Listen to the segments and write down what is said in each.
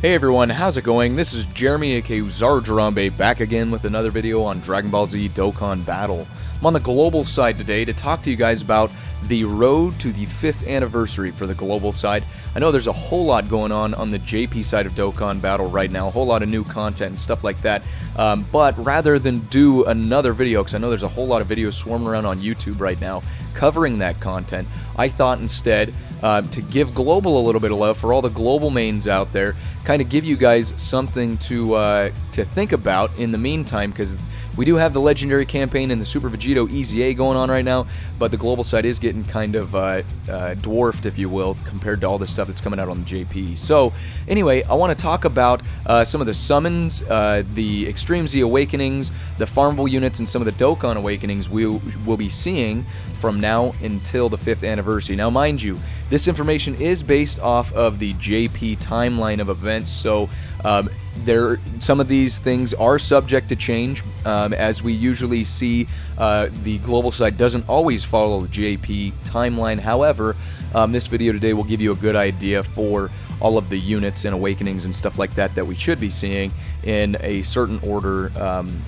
Hey everyone, how's it going? This is Jeremy aka Zarjarambe back again with another video on Dragon Ball Z Dokkan Battle. I'm on the global side today to talk to you guys about the road to the 5th anniversary for the global side. I know there's a whole lot going on the JP side of Dokkan Battle right now, a whole lot of new content and stuff like that, but rather than do another video, because I know there's a whole lot of videos swarming around on YouTube right now covering that content, I thought instead to give global a little bit of love for all the global mains out there, kind of give you guys something to think about in the meantime, because we do have the legendary campaign and the Super Vegito Easy A going on right now, but the global side is getting kind of dwarfed, if you will, compared to all the stuff that's coming out on the JP. So anyway, I want to talk about some of the summons, the Extreme Z Awakenings, the farmable units, and some of the Dokkan Awakenings we'll be seeing from now until the 5th anniversary. Now mind you, this information is based off of the JP timeline of events, so some of these things are subject to change. As we usually see, the global side doesn't always follow the JP timeline. However, this video today will give you a good idea for all of the units and awakenings and stuff like that that we should be seeing in a certain order.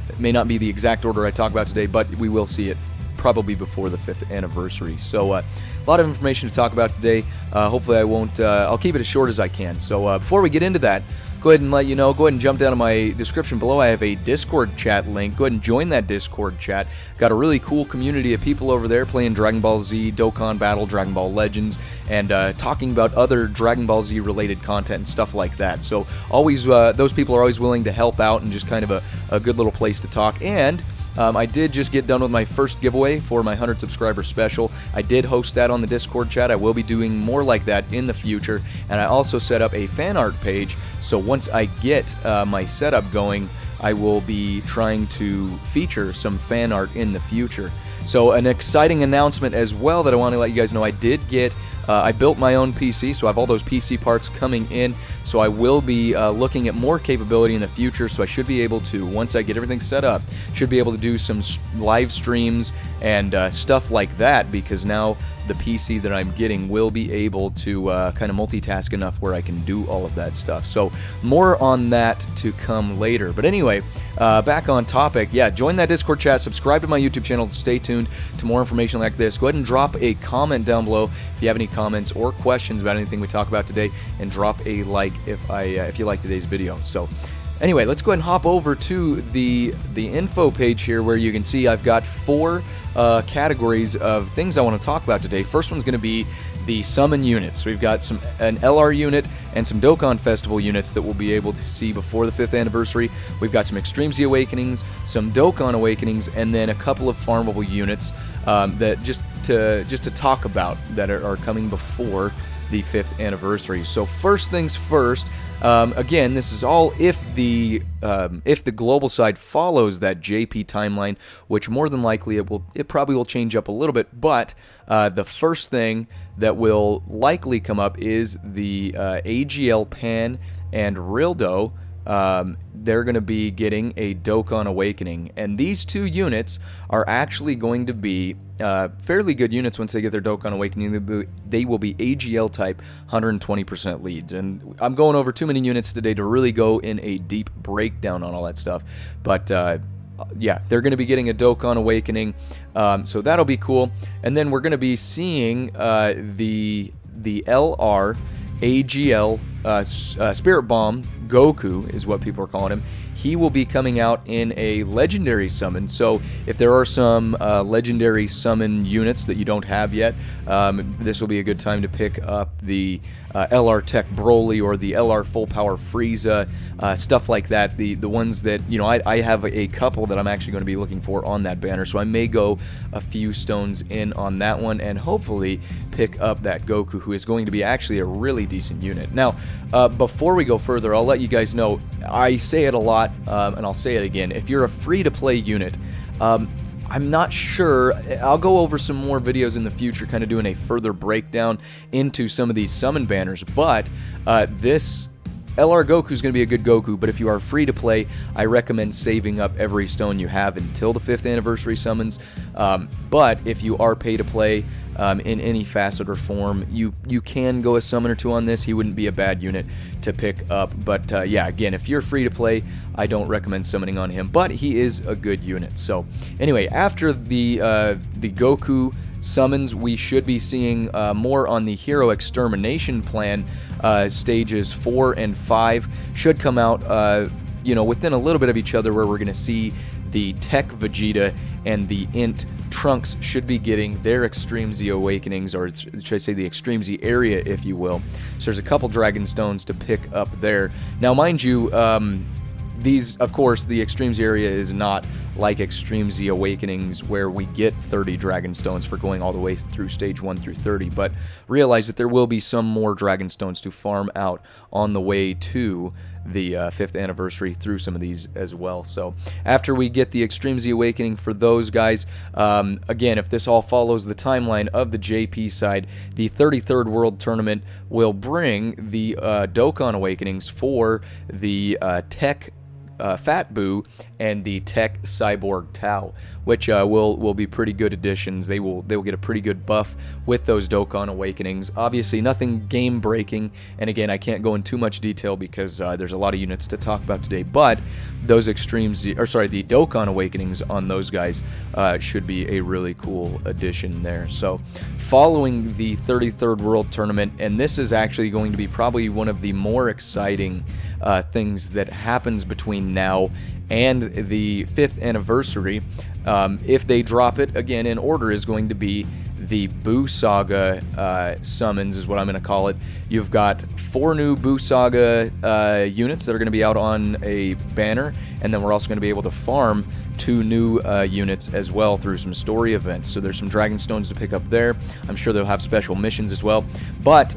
It may not be the exact order I talk about today, but we will see it probably before the 5th anniversary. So a lot of information to talk about today. Hopefully I won't, I'll keep it as short as I can. So before we get into that, go ahead and let you know, go ahead and jump down to my description below. I have a Discord chat link. Go ahead and join that Discord chat. Got a really cool community of people over there playing Dragon Ball Z, Dokkan Battle, Dragon Ball Legends, and talking about other Dragon Ball Z related content and stuff like that. So always, those people are always willing to help out and just kind of a good little place to talk. And I did just get done with my first giveaway for my 100 subscriber special. I did host that on the Discord chat. I will be doing more like that in the future, and I also set up a fan art page, so once I get my setup going, I will be trying to feature some fan art in the future. So an exciting announcement as well that I want to let you guys know. I did get, I built my own PC, so I have all those PC parts coming in, so I will be looking at more capability in the future, so I should be able to, once I get everything set up, should be able to do some live streams and stuff like that, because now the PC that I'm getting will be able to kind of multitask enough where I can do all of that stuff. So more on that to come later. But anyway, back on topic, yeah, join that Discord chat, subscribe to my YouTube channel to stay tuned to more information like this. Go ahead and drop a comment down below if you have any comments or questions about anything we talk about today, and drop a like if you like today's video. So anyway, let's go ahead and hop over to the info page here, where you can see I've got 4 categories of things I want to talk about today. First one's going to be the summon units. We've got an LR unit and some Dokkan Festival units that we'll be able to see before the 5th anniversary. We've got some Extreme Z Awakenings, some Dokkan Awakenings, and then a couple of farmable units that just to talk about that are coming before the 5th anniversary. So first things first, again, this is all if the global side follows that JP timeline, which more than likely it probably will change up a little bit, but the first thing that will likely come up is the AGL Pan and Rildo. They're going to be getting a Dokkan Awakening, and these 2 units are actually going to be fairly good units once they get their Dokkan Awakening. They will be AGL type 120% leads, and I'm going over too many units today to really go in a deep breakdown on all that stuff, but yeah, they're going to be getting a Dokkan Awakening, so that'll be cool. And then we're going to be seeing the LR AGL Spirit Bomb Goku is what people are calling him. He will be coming out in a legendary summon. So if there are some legendary summon units that you don't have yet, this will be a good time to pick up the LR Tech Broly or the LR Full Power Frieza, stuff like that. The ones that, you know, I have a couple that I'm actually going to be looking for on that banner, so I may go a few stones in on that one and hopefully pick up that Goku, who is going to be actually a really decent unit. Now, before we go further, I'll let you guys know, I say it a lot, and I'll say it again, if you're a free-to-play unit, I'm not sure. I'll go over some more videos in the future, kind of doing a further breakdown into some of these summon banners, but this LR Goku is going to be a good Goku, but if you are free to play, I recommend saving up every stone you have until the 5th anniversary summons. But if you are pay to play, in any facet or form. You can go a summon or two on this. He wouldn't be a bad unit to pick up, but yeah, again, if you're free to play, I don't recommend summoning on him, but he is a good unit. So anyway, after the Goku summons, we should be seeing more on the Hero Extermination Plan. Stages 4 and 5 should come out you know, within a little bit of each other, where we're going to see the Tech Vegeta and the Int Trunks should be getting their Extreme Z Awakenings, or should I say the Extreme Z area, if you will. So there's a couple Dragon Stones to pick up there. Now, mind you, these, of course, the Extreme Z area is not like Extreme Z Awakenings, where we get 30 Dragon Stones for going all the way through stage 1 through 30, but realize that there will be some more Dragon Stones to farm out on the way to the 5th anniversary through some of these as well. So after we get the Extreme Z Awakening for those guys, again, if this all follows the timeline of the JP side, the 33rd World Tournament will bring the Dokkan Awakenings for the Tech Fat Boo and the Tech Cyborg Tau, which will be pretty good additions. They will get a pretty good buff with those Dokkan Awakenings. Obviously, nothing game breaking, and again, I can't go in too much detail because there's a lot of units to talk about today. But those the Dokkan Awakenings on those guys should be a really cool addition there. So, following the 33rd World Tournament, and this is actually going to be probably one of the more exciting things that happens between now and the 5th anniversary, if they drop it again in order, is going to be the Buu Saga summons, is what I'm going to call it. You've got 4 new Buu Saga units that are going to be out on a banner, and then we're also going to be able to farm 2 new units as well through some story events. So there's some Dragon Stones to pick up there. I'm sure they'll have special missions as well. But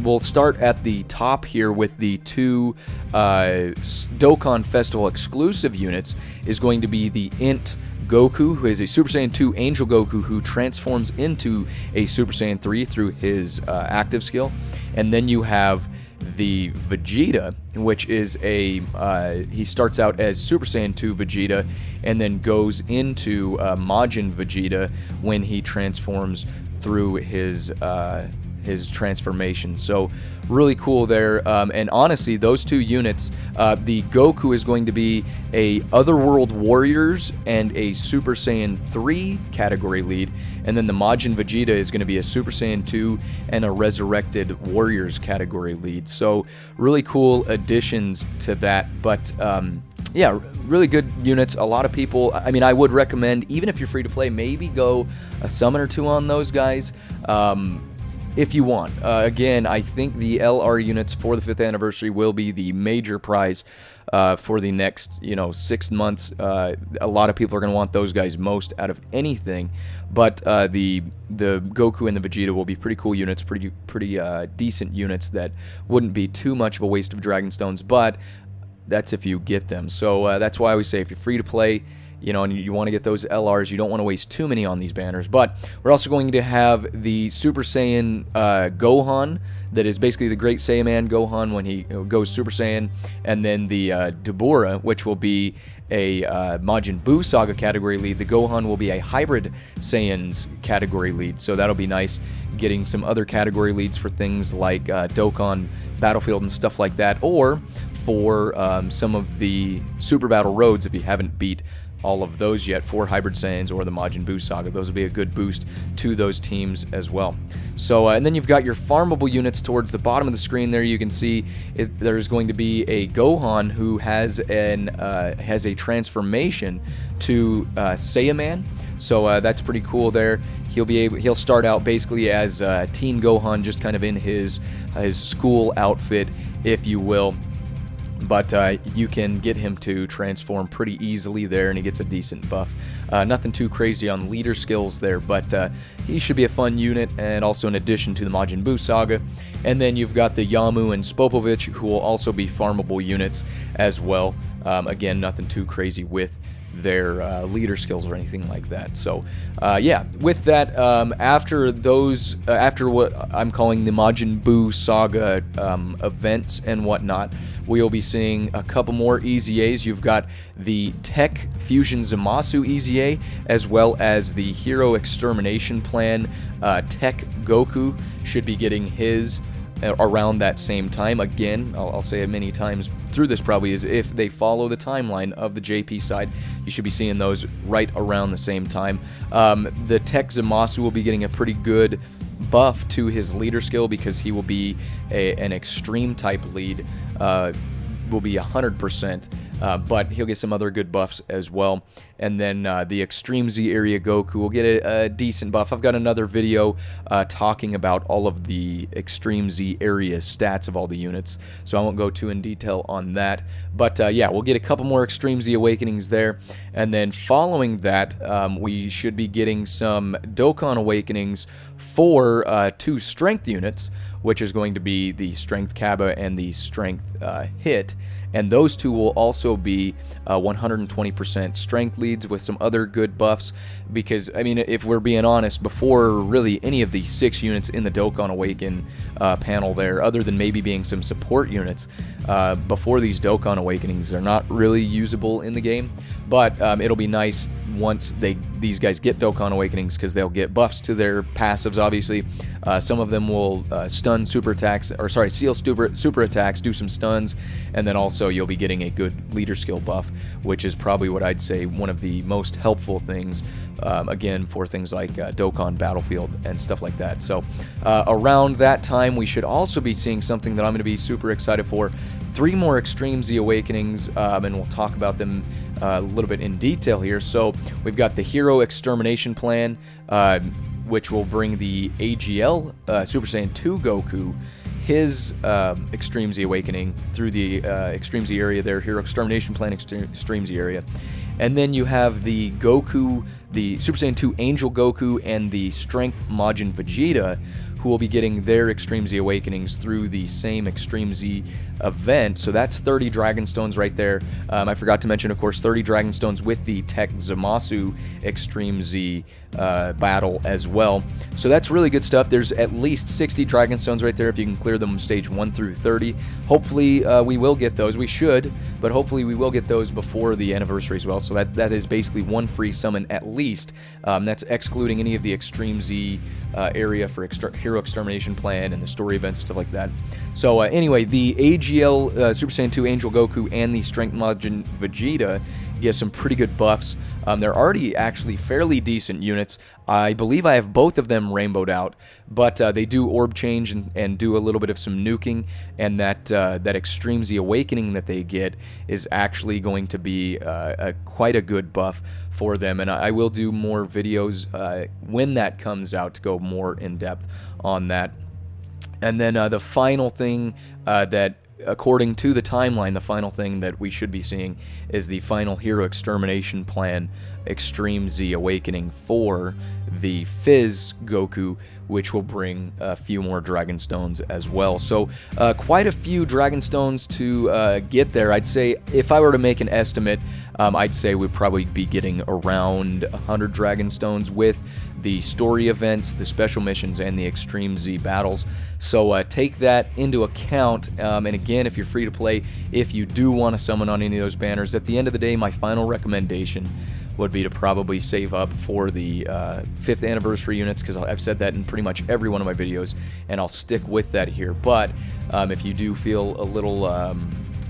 we'll start at the top here with the 2 Dokkan Festival exclusive units. Is going to be the Int Goku, who is a Super Saiyan 2 Angel Goku who transforms into a Super Saiyan 3 through his active skill. And then you have the Vegeta, which is he starts out as Super Saiyan 2 Vegeta and then goes into Majin Vegeta when he transforms through his transformation. So really cool there. And honestly, those 2 units, the Goku is going to be a Otherworld Warriors and a Super Saiyan 3 category lead, and then the Majin Vegeta is going to be a Super Saiyan 2 and a Resurrected Warriors category lead. So really cool additions to that. But yeah, really good units. A lot of people, I mean, I would recommend, even if you're free to play, maybe go a summon or 2 on those guys. If you want. Again, I think the LR units for the 5th anniversary will be the major prize for the next, 6 months. A lot of people are going to want those guys most out of anything, but the Goku and the Vegeta will be pretty cool units, pretty decent units that wouldn't be too much of a waste of Dragon Stones, but that's if you get them. So that's why I always say, if you're free to play, and you want to get those LRs, you don't want to waste too many on these banners. But we're also going to have the Super Saiyan Gohan, that is basically the Great Saiyaman Gohan when he goes Super Saiyan, and then the Dabura, which will be a Majin Buu Saga category lead. The Gohan will be a Hybrid Saiyans category lead, so that'll be nice, getting some other category leads for things like Dokkan Battlefield and stuff like that, or for some of the Super Battle Roads if you haven't beat all of those yet for Hybrid Saiyans or the Majin Buu Saga. Those will be a good boost to those teams as well. So, and then you've got your farmable units towards the bottom of the screen there. You can see there's going to be a Gohan who has a transformation to Saiyaman. So that's pretty cool there. He'll start out basically as Teen Gohan, just kind of in his school outfit, if you will. But you can get him to transform pretty easily there, and he gets a decent buff. Nothing too crazy on leader skills there, but he should be a fun unit, and also an addition to the Majin Buu Saga. And then you've got the Yamu and Spopovich, who will also be farmable units as well. Again, nothing too crazy with their leader skills or anything like that. So yeah, with that, after those, after what I'm calling the Majin Buu Saga events and whatnot, we'll be seeing a couple more EZAs. You've got the Tech Fusion Zamasu EZA, as well as the Hero Extermination Plan Tech Goku should be getting his around that same time. Again, I'll say it many times through this probably, is if they follow the timeline of the JP side, you should be seeing those right around the same time. The Tech Zamasu will be getting a pretty good buff to his leader skill because he will be an extreme type lead, will be 100%, but he'll get some other good buffs as well. And then the Extreme Z area Goku will get a decent buff. I've got another video talking about all of the Extreme Z area stats of all the units, so I won't go too in detail on that. But yeah, we'll get a couple more Extreme Z Awakenings there, and then following that, we should be getting some Dokkan Awakenings for 2 Strength units, which is going to be the Strength Kaba and the Strength Hit. And those 2 will also be 120% strength leads with some other good buffs. Because, I mean, if we're being honest, before really any of the 6 units in the Dokkan Awaken panel there, other than maybe being some support units, before these Dokkan Awakenings, they're not really usable in the game. But it'll be nice once these guys get Dokkan Awakenings, because they'll get buffs to their passives, obviously. Some of them will stun super attacks, or sorry, seal super attacks, do some stuns, and then also you'll be getting a good leader skill buff, which is probably what I'd say one of the most helpful things, again, for things like Dokkan Battlefield and stuff like that. So around that time, we should also be seeing something that I'm going to be super excited for. 3 more Extreme Z Awakenings, and we'll talk about them a little bit in detail here. So we've got the Hero Extermination Plan, which will bring the AGL Super Saiyan 2 Goku his Extreme Z Awakening through the Extreme Z area there, Hero Extermination Plan Extreme Z area. And then you have the Goku, the Super Saiyan 2 Angel Goku, and the Strength Majin Vegeta, who will be getting their Extreme Z Awakenings through the same Extreme Z event. So that's 30 Dragon Stones right there. I forgot to mention, of course, 30 Dragon Stones with the Tech Zamasu Extreme Z battle as well. So that's really good stuff. There's at least 60 Dragon Stones right there if you can clear them stage 1 through 30. Hopefully we will get those. We should, but hopefully we will get those before the anniversary as well. So that is basically 1 free summon at least. That's excluding any of the Extreme Z area for Hero Extermination Plan and the story events and stuff like that. So anyway, the AGL Super Saiyan 2 Angel Goku and the Strength Majin Vegeta get some pretty good buffs. They're already actually fairly decent units. I believe I have both of them rainbowed out, but they do orb change and do a little bit of some nuking, and that Extreme Z Awakening that they get is actually going to be quite a good buff for them, and I will do more videos when that comes out to go more in depth on that. And then the final thing that, according to the timeline, the final thing that we should be seeing is the final Hero Extermination Plan Extreme Z Awakening for the Fizz Goku, which will bring a few more Dragon Stones as well. So quite a few Dragon Stones to get there. I'd say, if I were to make an estimate, I'd say we'd probably be getting around 100 Dragon Stones with the story events, the special missions, and the Extreme Z battles. So take that into account. And again, if you're free to play, if you do want to summon on any of those banners, at the end of the day, my final recommendation would be to probably save up for the 5th anniversary units, because I've said that in pretty much every one of my videos, and I'll stick with that here. But if you do feel a little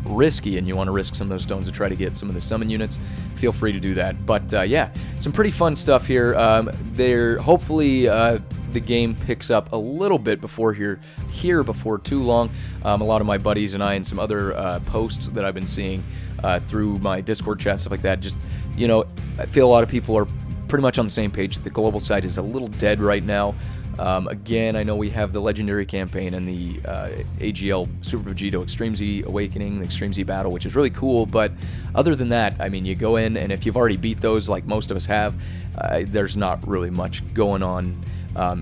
risky and you want to risk some of those stones to try to get some of the summon units, feel free to do that. But yeah, some pretty fun stuff here. Hopefully the game picks up a little bit before before too long. A lot of my buddies and I, and some other posts that I've been seeing through my Discord chat, stuff like that, just, you know, I feel a lot of people are pretty much on the same page. The global side is a little dead right now. Again, I know we have the Legendary campaign and the AGL Super Vegito Extreme Z Awakening, the Extreme Z Battle, which is really cool, but other than that, I mean, you go in, and if you've already beat those, like most of us have, there's not really much going on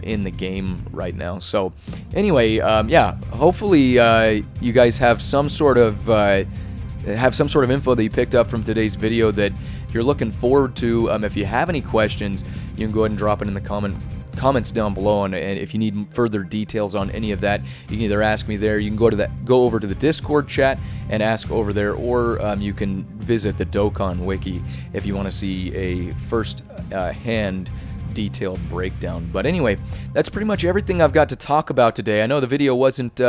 in the game right now. So anyway, yeah, hopefully you guys have some sort of have some sort of info that you picked up from today's video that you're looking forward to. If you have any questions, you can go ahead and drop it in the comments down below, and if you need further details on any of that, you can either ask me there, you can go over to the Discord chat and ask over there, or you can visit the Dokkan wiki if you want to see a first hand detailed breakdown. But anyway, that's pretty much everything I've got to talk about today. I know the video wasn't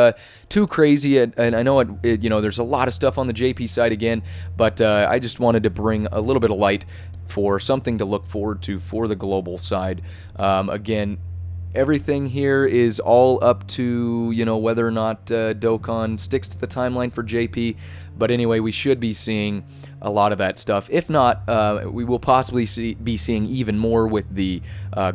too crazy, and I know you know, there's a lot of stuff on the JP side again, but I just wanted to bring a little bit of light for something to look forward to for the global side. Again, everything here is all up to, you know, whether or not Dokkan sticks to the timeline for JP. But anyway, we should be seeing a lot of that stuff. If not, we will possibly be seeing even more with the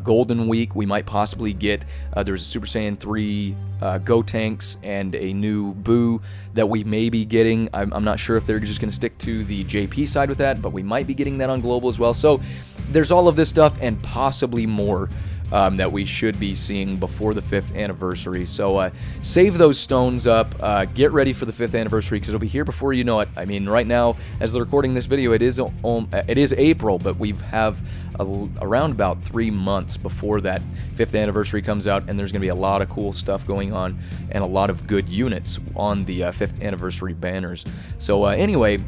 Golden Week. We might possibly get, there's a Super Saiyan 3 Gotenks and a new Boo that we may be getting. I'm not sure if they're just going to stick to the JP side with that, but we might be getting that on Global as well. So there's all of this stuff and possibly more that we should be seeing before the 5th anniversary. So save those stones up, get ready for the 5th anniversary, because it'll be here before you know it. I mean, right now, as they're recording this video, it is April, but we have around about 3 months before that 5th anniversary comes out, and there's going to be a lot of cool stuff going on and a lot of good units on the 5th anniversary banners. So anyway,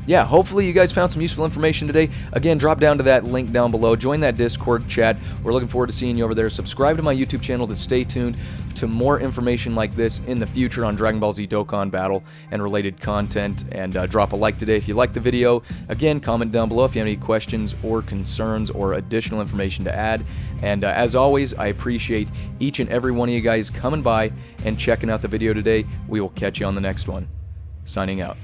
yeah, hopefully you guys found some useful information today. Again, drop down to that link down below. Join that Discord chat. We're looking forward to seeing you over there. Subscribe to my YouTube channel to stay tuned to more information like this in the future on Dragon Ball Z Dokkan Battle and related content. And drop a like today if you liked the video. Again, comment down below if you have any questions or concerns or additional information to add. And as always, I appreciate each and every one of you guys coming by and checking out the video today. We will catch you on the next one. Signing out.